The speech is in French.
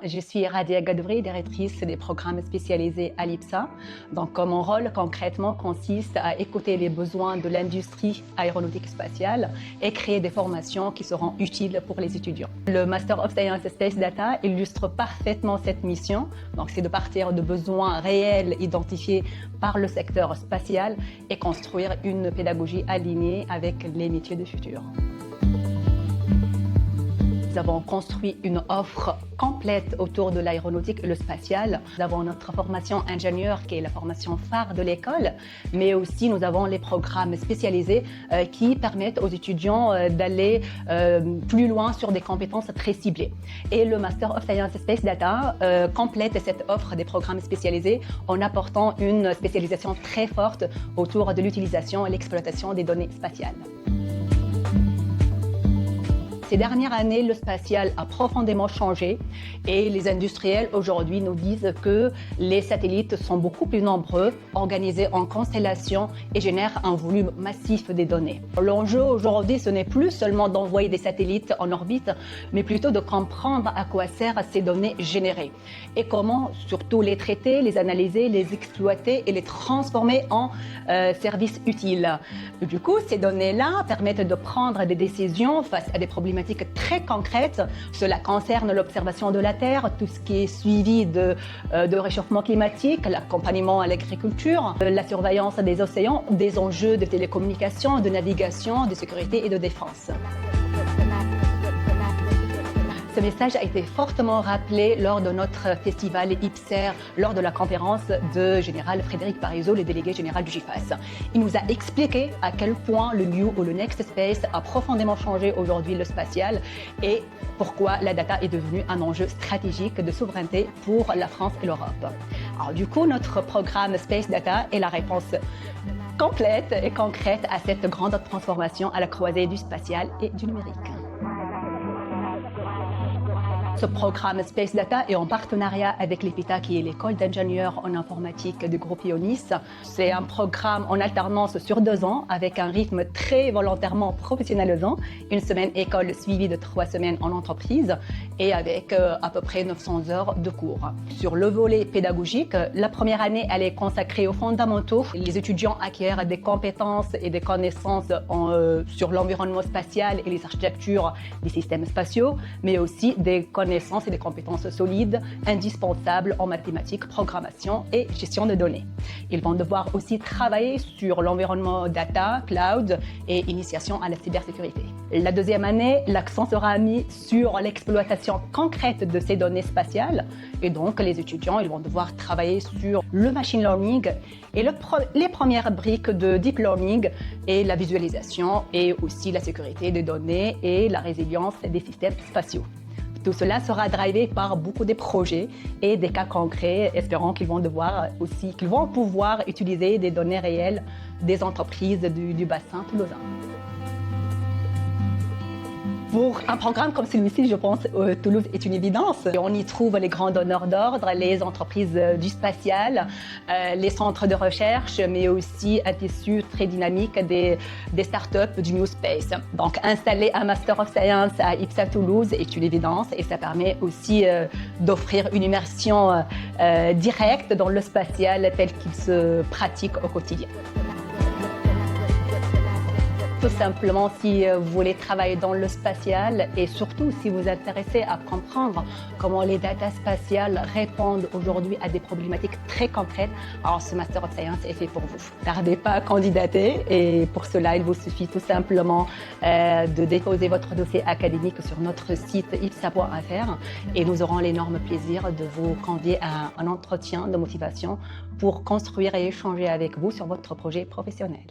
Je suis Radia Gadouri, directrice des programmes spécialisés à l'IPSA. Donc, mon rôle concrètement consiste à écouter les besoins de l'industrie aéronautique spatiale et créer des formations qui seront utiles pour les étudiants. Le Master of Science Space Data illustre parfaitement cette mission. Donc, c'est de partir de besoins réels identifiés par le secteur spatial et construire une pédagogie alignée avec les métiers du futur. Nous avons construit une offre complète autour de l'aéronautique et le spatial. Nous avons notre formation ingénieur qui est la formation phare de l'école, mais aussi nous avons les programmes spécialisés qui permettent aux étudiants d'aller plus loin sur des compétences très ciblées. Et le Master of Science Space Data complète cette offre des programmes spécialisés en apportant une spécialisation très forte autour de l'utilisation et l'exploitation des données spatiales. Ces dernières années, le spatial a profondément changé et les industriels aujourd'hui nous disent que les satellites sont beaucoup plus nombreux, organisés en constellations et génèrent un volume massif des données. L'enjeu aujourd'hui, ce n'est plus seulement d'envoyer des satellites en orbite, mais plutôt de comprendre à quoi servent ces données générées et comment surtout les traiter, les analyser, les exploiter et les transformer en services utiles. Du coup, ces données-là permettent de prendre des décisions face à des problématiques très concrètes. Cela concerne l'observation de la Terre, tout ce qui est suivi de réchauffement climatique, l'accompagnement à l'agriculture, la surveillance des océans, des enjeux de télécommunication, de navigation, de sécurité et de défense. Ce message a été fortement rappelé lors de notre festival IPSER, lors de la conférence de général Frédéric Parisot, le délégué général du GIFAS. Il nous a expliqué à quel point le New ou le Next Space a profondément changé aujourd'hui le spatial et pourquoi la data est devenue un enjeu stratégique de souveraineté pour la France et l'Europe. Alors du coup, notre programme Space Data est la réponse complète et concrète à cette grande transformation à la croisée du spatial et du numérique. Ce programme Space Data est en partenariat avec l'EPITA, qui est l'école d'ingénieurs en informatique du groupe Ionis. C'est un programme en alternance sur 2 ans avec un rythme très volontairement professionnalisant. Une semaine école suivie de 3 semaines en entreprise et avec à peu près 900 heures de cours. Sur le volet pédagogique, la première année, elle est consacrée aux fondamentaux. Les étudiants acquièrent des compétences et des connaissances sur l'environnement spatial et les architectures des systèmes spatiaux, mais aussi des connaissances et des compétences solides indispensables en mathématiques, programmation et gestion de données. Ils vont devoir aussi travailler sur l'environnement data, cloud et initiation à la cybersécurité. La deuxième année, l'accent sera mis sur l'exploitation concrète de ces données spatiales et donc les étudiants ils vont devoir travailler sur le machine learning et les premières briques de deep learning et la visualisation et aussi la sécurité des données et la résilience des systèmes spatiaux. Tout cela sera drivé par beaucoup de projets et des cas concrets, espérant qu'ils vont pouvoir utiliser des données réelles des entreprises du bassin toulousain. Pour un programme comme celui-ci, je pense que Toulouse est une évidence. On y trouve les grands donneurs d'ordre, les entreprises du spatial, les centres de recherche, mais aussi un tissu très dynamique des startups du New Space. Donc, installer un Master of Science à IPSA Toulouse est une évidence et ça permet aussi d'offrir une immersion directe dans le spatial tel qu'il se pratique au quotidien. Tout simplement, si vous voulez travailler dans le spatial et surtout si vous vous intéressez à comprendre comment les data spatiales répondent aujourd'hui à des problématiques très concrètes, alors ce Master of Science est fait pour vous. Tardez pas à candidater et pour cela, il vous suffit tout simplement de déposer votre dossier académique sur notre site ipsa.fr et nous aurons l'énorme plaisir de vous convier à un entretien de motivation pour construire et échanger avec vous sur votre projet professionnel.